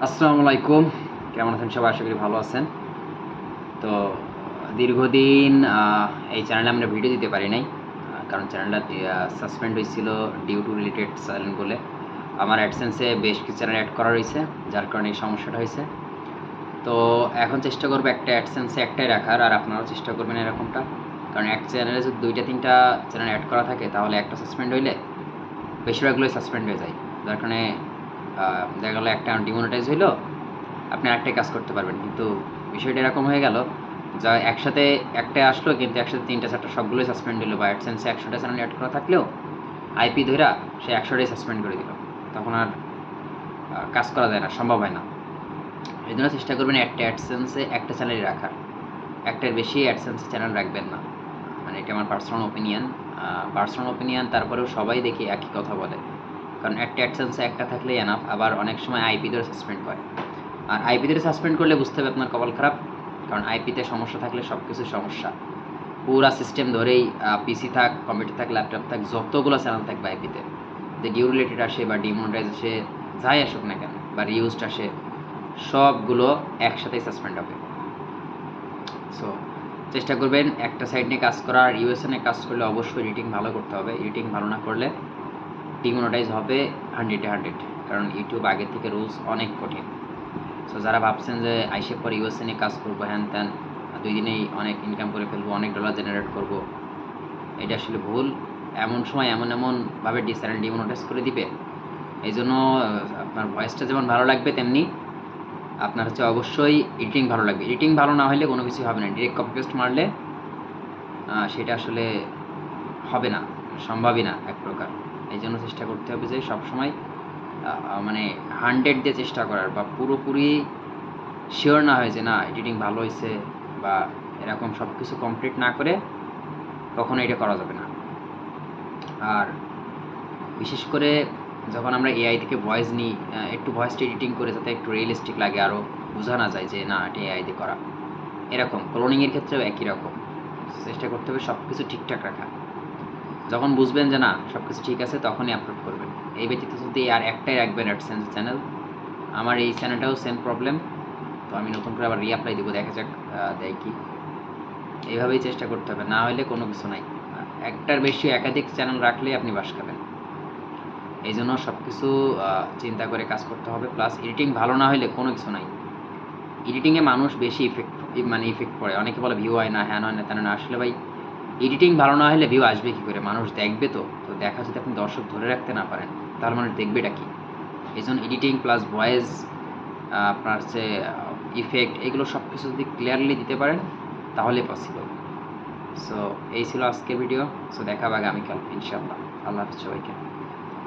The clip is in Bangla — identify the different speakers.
Speaker 1: আসসালামু আলাইকুম, কেমন আছেন সবাই? আশা করি ভালো আছেন। তো দীর্ঘদিন এই চ্যানেলে আমরা ভিডিও দিতে পারি নাই। কারণ চ্যানেলটা সাসপেন্ড হয়েছিল ডিউ টু রিলেটেড চ্যানেল বলে। আমার অ্যাডসেন্সে বেশ কিছু চ্যানেল অ্যাড করা রয়েছে, যার কারণে এই সমস্যাটা হয়েছে। তো এখন চেষ্টা করবো একটা অ্যাডসেন্সে একটাই রাখার, আর আপনারাও চেষ্টা করবেন এরকমটা। কারণ এক চ্যানেলে যদি 2টা-3টা চ্যানেল অ্যাড করা থাকে, তাহলে একটা সাসপেন্ড হইলে বেশিরভাগগুলোই সাসপেন্ড হয়ে যায়। যার কারণে দেখা গেলো একটা ডিমনিটাইজ হইলো, আপনি আরেকটাই কাজ করতে পারবেন। কিন্তু বিষয়টা এরকম হয়ে গেল, যা একসাথে একটাই আসলো, কিন্তু একসাথে 3টা-4টা সবগুলোই সাসপেন্ড হলো, বা অ্যাডসেন্সে 100টা চ্যানেল অ্যাড করা থাকলেও আইপি ধইরা সে 100টাই সাসপেন্ড করে দিল। তখন আর কাজ করা যায় না, সম্ভব হয় না। এই জন্য চেষ্টা করবেন একটা অ্যাডসেন্সে একটা চ্যানেলই রাখার, একটার বেশি অ্যাডসেন্সে চ্যানেল রাখবেন না। মানে এটা আমার পার্সোনাল ওপিনিয়ন। তারপরেও সবাই দেখি একই কথা বলে, কারণ একটা অ্যাডসেন্সে একটা থাকলেই এনাফ। আবার অনেক সময় আইপি ধরে সাসপেন্ড করে, আর আইপি ধরে সাসপেন্ড করলে বুঝতে হবে আপনার কপাল খারাপ। কারণ আইপিতে সমস্যা থাকলে সব কিছু সমস্যা। পুরা সিস্টেম ধরেই পিসি থাক, কম্পিউটার থাক, ল্যাপটপ থাক, যতগুলো চ্যানেল থাকবে আইপিতে, যে ডিউ রিলেটেড আসে বা ডিমনিটাইজ আসে, যাই আসুক না কেন, বা রিউজড আসে, সবগুলো একসাথেই সাসপেন্ড হবে। সো চেষ্টা করবেন একটা সাইড নিয়ে কাজ করার। ইউএসএ নিয়ে কাজ করলে অবশ্যই এডিটিং ভালো করতে হবে। এডিটিং ভালো না করলে ডিমনিটাইজ হবে 100-100, কারণ ইউটিউব আগে থেকে রুলস অনেক কঠিন। সো যারা ভাবছেন যে আইসে পরে ইউএসএ নিয়ে কাজ করবো, হ্যান ত্যান, 2 দিনেই অনেক ইনকাম করে ফেলবো, অনেক ডলার জেনারেট করব, এটা আসলে ভুল। এমন সময় এমনভাবে চ্যানেল ডিমনিটাইজ করে দিবে। এই জন্য আপনার ভয়েসটা যেমন ভালো লাগবে, তেমনি আপনার হচ্ছে অবশ্যই এডিটিং ভালো লাগবে। এডিটিং ভালো না হলে কোনো কিছুই হবে না। ডিরেক্ট কপি পেস্ট মারলে সেটা আসলে হবে না, সম্ভবই না এক প্রকার। এই জন্য চেষ্টা করতে হবে যে সবসময় মানে 100 দিয়ে চেষ্টা করার, বা পুরোপুরি শিওর না হয় যে না এডিটিং ভালো হয়েছে, বা এরকম সব কিছু কমপ্লিট না করে কখনো এটা করা যাবে না। আর বিশেষ করে যখন আমরা এআই থেকে ভয়েস নিই, একটু ভয়েসটা এডিটিং করে যাতে একটু রিয়েলিস্টিক লাগে, আরও বোঝা না যায় যে না এটা এআই দিয়ে করা। এরকম ক্লোনিংয়ের ক্ষেত্রেও একই রকম চেষ্টা করতে হবে সব কিছু ঠিকঠাক রাখা। যখন বুঝবেন যে না সব কিছু ঠিক আছে, তখনই আপলোড করবেন। এই ব্যতীত যদি আর একটাই রাখবেন অ্যাডসেন্স চ্যানেল, আমার এই চ্যানেলটাও সেম প্রবলেম। তো আমি নতুন করে আবার রিঅ্যাপ্লাই দেবো, দেখা যাক দেয় কি। এইভাবেই চেষ্টা করতে হবে, না হলে কোনো কিছু নাই। একটার বেশি একাধিক চ্যানেল রাখলে আপনি বাস খাবেন। এই জন্য সব কিছু চিন্তা করে কাজ করতে হবে। প্লাস এডিটিং ভালো না হলে কোনো কিছু নাই। এডিটিংয়ে মানুষ বেশি ইফেক্ট পড়ে। অনেকে বলে ভিউ হয় না, হ্যান হয় না, তেন না। আসলে ভাই এডিটিং ভালো না হলে ভিউ আসবে কী করে? মানুষ দেখবে তো। তো দেখা যদি আপনি দর্শক ধরে রাখতে না পারেন, তাহলে মানুষ দেখবেটা কি? এই জন্য এডিটিং প্লাস ভয়েস, আপনার হচ্ছে ইফেক্ট, এগুলো সব কিছু যদি ক্লিয়ারলি দিতে পারেন, তাহলে পসিবল। সো এই ছিল আজকের ভিডিও। সো দেখা হবে আগামীকাল ইনশাআল্লাহ। আল্লাহ হাফেজ সবাইকে।